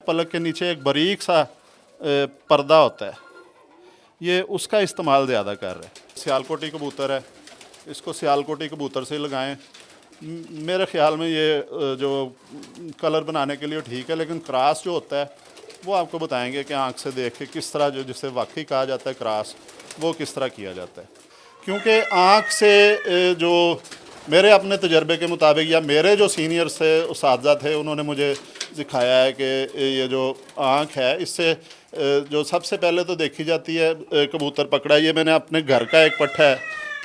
पलक के नीचे एक बारीक सा पर्दा होता है, ये उसका इस्तेमाल ज़्यादा कर रहे हैं। सियालकोटी कबूतर है, इसको सियालकोटी कबूतर से लगाएं। मेरे ख्याल में ये जो कलर बनाने के लिए ठीक है, लेकिन क्रॉस जो होता है वो आपको बताएंगे कि आंख से देख के किस तरह, जो जिसे वाकई कहा जाता है क्रॉस, वो किस तरह किया जाता है। क्योंकि आंख से जो मेरे अपने तजर्बे के मुताबिक या मेरे जो सीनियर्स थे, उस्ताद थे, उन्होंने मुझे दिखाया है कि ये जो आँख है इससे जो सबसे पहले तो देखी जाती है कबूतर पकड़ा। ये मैंने अपने घर का एक पट्ठा है,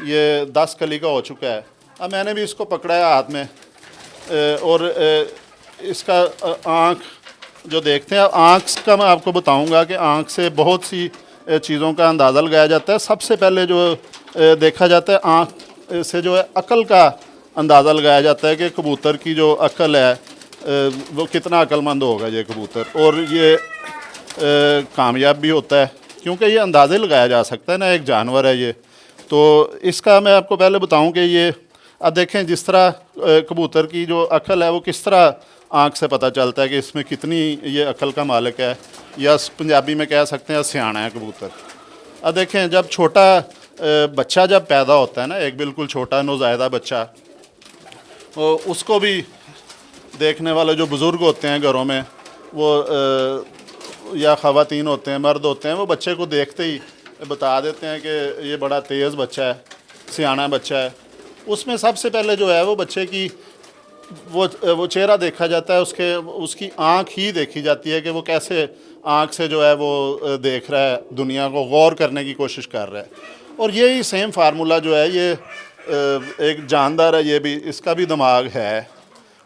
ये 10 कली का हो चुका है। अब मैंने भी इसको पकड़ा है हाथ में और इसका आँख जो देखते हैं, आँख का मैं आपको बताऊंगा कि आँख से बहुत सी चीज़ों का अंदाज़ा लगाया जाता है। सबसे पहले जो देखा जाता है, आँख से जो है अकल का अंदाज़ा लगाया जाता है कि कबूतर की जो अकल है वो कितना अक्लमंद होगा ये कबूतर, और ये कामयाब भी होता है क्योंकि ये अंदाज़े लगाया जा सकता है ना, एक जानवर है ये। तो इसका मैं आपको पहले बताऊं कि ये अब देखें, जिस तरह कबूतर की जो अकल है वो किस तरह आँख से पता चलता है कि इसमें कितनी ये अकल का मालिक है, या पंजाबी में कह सकते हैं सियाना है कबूतर। अब देखें, जब छोटा बच्चा जब पैदा होता है ना, एक बिल्कुल छोटा नौज़ायदा बच्चा, तो उसको भी देखने वाले जो बुज़ुर्ग होते हैं घरों में, वो या ख़वातीन होते हैं, मर्द होते हैं, वो बच्चे को देखते ही बता देते हैं कि ये बड़ा तेज़ बच्चा है, सियाना बच्चा है। उसमें सबसे पहले जो है वो बच्चे की वो चेहरा देखा जाता है, उसकी आँख ही देखी जाती है कि वो कैसे आँख से जो है वो देख रहा है, दुनिया को गौर करने की कोशिश कर रहा है। और यही सेम फार्मूला जो है, ये एक जानदार है, ये भी, इसका भी दिमाग है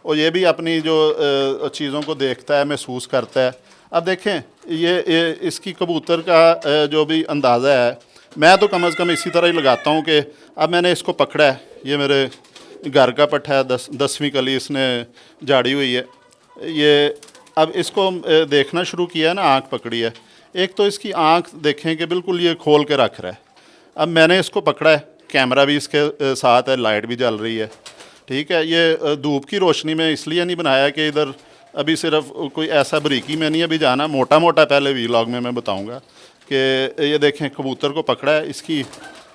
और ये भी अपनी जो चीज़ों को देखता है, महसूस करता है। अब देखें, ये इसकी कबूतर का जो भी अंदाज़ा है, मैं तो कम से कम इसी तरह ही लगाता हूँ कि अब मैंने इसको पकड़ा है, ये मेरे घर का पट्ठा है, 10वीं कली इसने झाड़ी हुई है। ये अब इसको देखना शुरू किया है ना, आँख पकड़ी है। एक तो इसकी आँख देखें कि बिल्कुल ये खोल के रख रहा है। अब मैंने इसको पकड़ा है, कैमरा भी इसके साथ है, लाइट भी जल रही है, ठीक है। ये धूप की रोशनी में इसलिए नहीं बनाया कि इधर अभी सिर्फ कोई ऐसा बारीकी में नहीं अभी जाना, मोटा मोटा पहले व्लॉग में मैं बताऊंगा कि ये देखें कबूतर को पकड़ा है, इसकी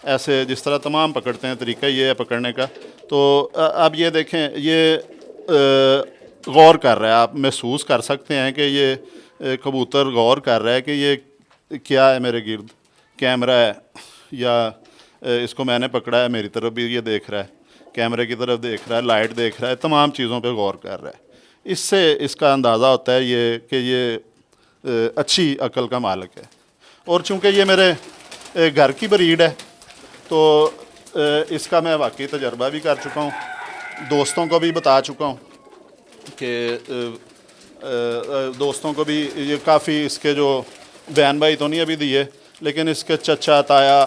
ऐसे जिस तरह तमाम पकड़ते हैं तरीका ये है पकड़ने का। तो अब ये देखें, ये गौर कर रहा है, आप महसूस कर सकते हैं कि ये कबूतर गौर कर रहा है कि ये क्या है, मेरे गिर्द कैमरा है या इसको मैंने पकड़ा है, मेरी तरफ भी ये देख रहा है, कैमरे की तरफ देख रहा है, लाइट देख रहा है, तमाम चीज़ों पे गौर कर रहा है। इससे इसका अंदाज़ा होता है ये कि ये अच्छी अकल का मालिक है। और चूँकि ये मेरे घर की ब्रीड है तो इसका मैं वाकई तजर्बा भी कर चुका हूँ, दोस्तों को भी बता चुका हूँ कि दोस्तों को भी ये काफ़ी, इसके जो बहन भाई तो नहीं अभी दिए, लेकिन इसके चचा ताया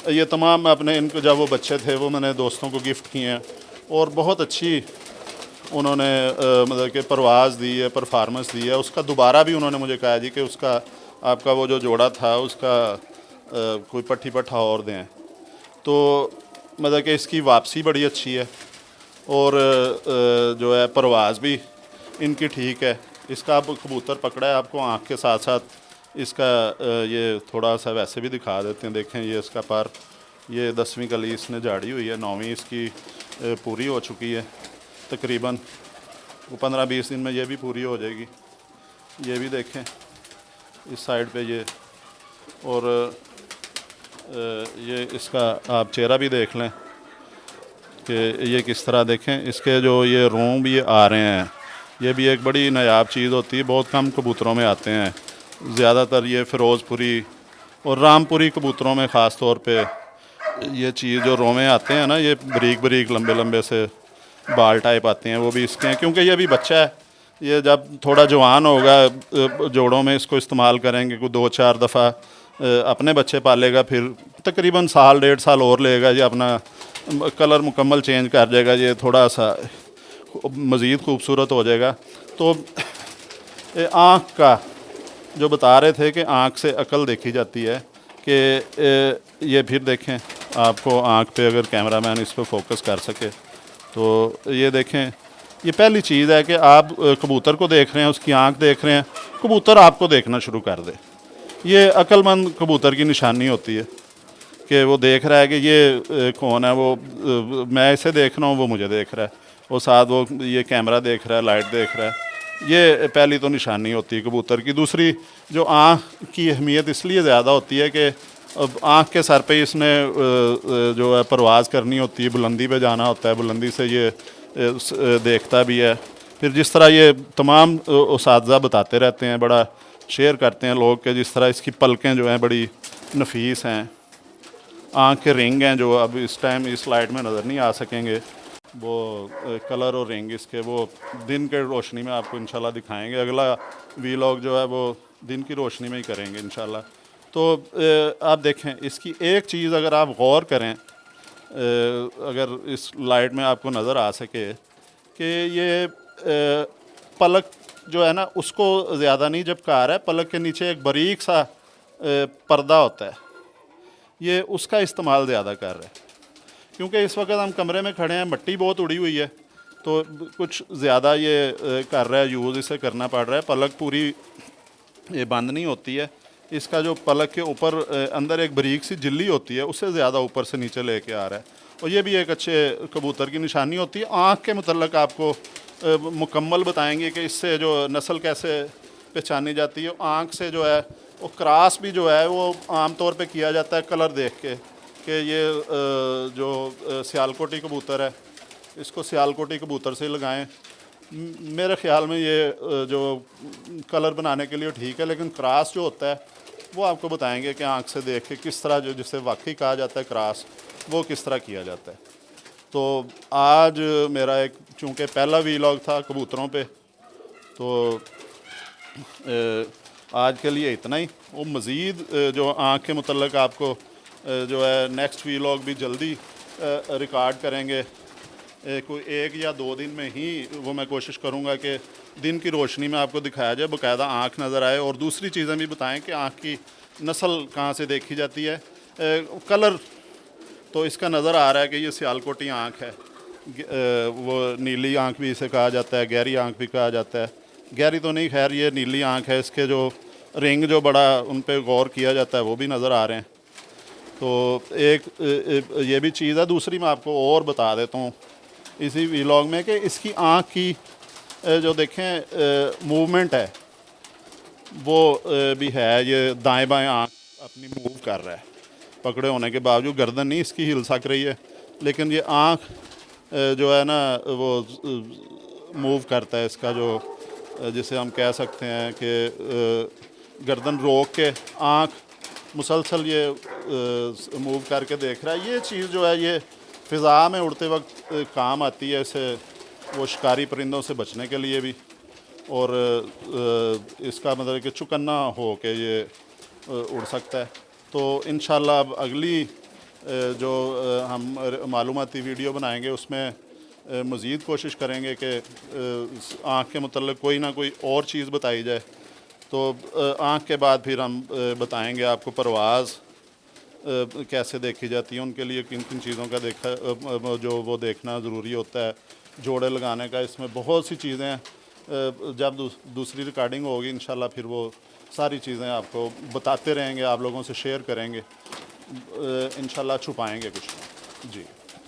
ये तमाम अपने, इनको जब वो बच्चे थे वो मैंने दोस्तों को गिफ्ट किए हैं और बहुत अच्छी उन्होंने मतलब कि परवाज़ दी है, परफॉर्मेंस दी है। उसका दोबारा भी उन्होंने मुझे कहा जी कि उसका आपका वो जो जोड़ा था उसका कोई पट्टी पट्ठा और दें। तो मतलब कि इसकी वापसी बड़ी अच्छी है और जो है परवाज़ भी इनकी ठीक है। इसका अब कबूतर पकड़ा है, आपको आँख के साथ साथ इसका ये थोड़ा सा वैसे भी दिखा देते हैं। देखें, ये इसका पर, ये 10वीं कली इसने झाड़ी हुई है, 9वीं इसकी पूरी हो चुकी है तकरीबन। वो 15-20 दिन में ये भी पूरी हो जाएगी। ये भी देखें इस साइड पे ये, और ये इसका आप चेहरा भी देख लें कि ये किस तरह, देखें इसके जो ये रोम भी आ रहे हैं, ये भी एक बड़ी नायाब चीज़ होती है, बहुत कम कबूतरों में आते हैं। ज़्यादातर ये फ़िरोज़पुरी और रामपुरी कबूतरों में ख़ास तौर पे ये चीज़ जो रोमे आते हैं ना, ये बारीक बारीक लंबे लंबे से बाल टाइप आते हैं, वो भी इसके हैं। क्योंकि ये अभी बच्चा है, ये जब थोड़ा जवान होगा जोड़ों में इसको इस्तेमाल करेंगे, कोई 2-4 दफ़ा अपने बच्चे पालेगा, फिर तकरीबन साल 1.5 साल और लेगा, ये अपना कलर मुकम्मल चेंज कर जाएगा, ये थोड़ा सा मज़ीद खूबसूरत हो जाएगा। तो आँख का जो बता रहे थे कि आँख से अकल देखी जाती है कि ये फिर देखें, आपको आँख पे अगर कैमरामैन इस पर फोकस कर सके तो ये देखें ये पहली चीज़ है कि आप कबूतर को देख रहे हैं, उसकी आंख देख रहे हैं, कबूतर आपको देखना शुरू कर दे। ये अक्लमंद कबूतर की निशानी होती है कि वो देख रहा है कि ये कौन है, वो मैं इसे देख रहा हूँ, वो मुझे देख रहा है, वो साथ वो ये कैमरा देख रहा है, लाइट देख रहा है। ये पहली तो निशानी होती है कबूतर की। दूसरी, जो आँख की अहमियत इसलिए ज़्यादा होती है कि अब आँख के सर पे इसने जो है परवाज़ करनी होती है, बुलंदी पे जाना होता है, बुलंदी से ये देखता भी है। फिर जिस तरह ये तमाम उसातज़ा बताते रहते हैं, बड़ा शेयर करते हैं लोग, कि जिस तरह इसकी पलकें जो हैं बड़ी नफीस हैं, आँख के रिंग हैं जो अब इस टाइम इस लाइट में नज़र नहीं आ सकेंगे, वो कलर और रिंग इसके वो दिन के रोशनी में आपको इंशाल्लाह दिखाएंगे। अगला वीलॉग जो है वो दिन की रोशनी में ही करेंगे इंशाल्लाह। तो आप देखें, इसकी एक चीज़ अगर आप गौर करें, अगर इस लाइट में आपको नज़र आ सके कि ये पलक जो है ना उसको ज़्यादा नहीं झपका रहा है, पलक के नीचे एक बारीक सा पर्दा होता है, ये उसका इस्तेमाल ज़्यादा कर रहा है। क्योंकि इस वक्त हम कमरे में खड़े हैं, मिट्टी बहुत उड़ी हुई है, तो कुछ ज़्यादा ये कर रहा है यूज़, इसे करना पड़ रहा है। पलक पूरी ये बंद नहीं होती है, इसका जो पलक के ऊपर अंदर एक बारीक सी झिल्ली होती है, उससे ज़्यादा ऊपर से नीचे लेके आ रहा है, और ये भी एक अच्छे कबूतर की निशानी होती है। आँख के मतलब आपको मुकम्मल बताएंगे कि इससे जो नस्ल कैसे पहचानी जाती है। आँख से जो है वो क्रॉस भी जो है वो आम तौर पे किया जाता है कलर देख के, कि ये जो सियालकोटी कबूतर है, इसको सियालकोटी कबूतर से लगाएं। मेरे ख़्याल में ये जो कलर बनाने के लिए ठीक है, लेकिन क्रॉस जो होता है वो आपको बताएंगे कि आँख से देख के किस तरह, जो जिसे वाकई कहा जाता है क्रॉस, वो किस तरह किया जाता है। तो आज मेरा एक चूँकि पहला वीलॉग था कबूतरों पे, तो आज के लिए इतना ही। वो मज़ीद जो आँख के मतलब आपको जो है नेक्स्ट वीलॉग भी जल्दी रिकॉर्ड करेंगे। कोई 1 या 2 दिन में ही वो मैं कोशिश करूँगा कि दिन की रोशनी में आपको दिखाया जाए, बाकायदा आँख नज़र आए, और दूसरी चीज़ें भी बताएं कि आँख की नस्ल कहाँ से देखी जाती है। कलर तो इसका नज़र आ रहा है कि ये सियालकोटी आँख है, वो नीली आँख भी इसे कहा जाता है, गहरी आँख भी कहा जाता है। गहरी तो नहीं, खैर ये नीली आँख है। इसके जो रिंग जो बड़ा उन पे गौर किया जाता है वो भी नज़र आ रहे हैं। तो एक ये भी चीज़ है। दूसरी मैं आपको और बता देता हूँ इसी व्लॉग में, कि इसकी आँख की जो देखें मूवमेंट है वो भी है, ये दाएं बाएं आँख अपनी मूव कर रहा है, पकड़े होने के बावजूद गर्दन नहीं इसकी हिल सक रही है, लेकिन ये आँख जो है ना वो मूव करता है। इसका जो जिसे हम कह सकते हैं कि गर्दन रोक के आँख मुसलसल ये मूव करके देख रहा है। ये चीज़ जो है ये फ़िज़ा में उड़ते वक्त काम आती है, इसे वो शिकारी परिंदों से बचने के लिए भी, और इसका मतलब कि चुकन्ना हो के ये उड़ सकता है। तो इंशाल्लाह अब अगली जो हम मालूमाती वीडियो बनाएंगे उसमें मज़ीद कोशिश करेंगे कि आँख के मतलब कोई ना कोई और चीज़ बताई जाए। तो आँख के बाद फिर हम बताएंगे आपको परवाज़ कैसे देखी जाती है, उनके लिए किन किन चीज़ों का जो वो देखना ज़रूरी होता है, जोड़े लगाने का, इसमें बहुत सी चीज़ें हैं। जब दूसरी रिकॉर्डिंग होगी इंशाल्लाह फिर वो सारी चीज़ें आपको बताते रहेंगे, आप लोगों से शेयर करेंगे, इंशाल्लाह छुपाएंगे कुछ नहीं। जी।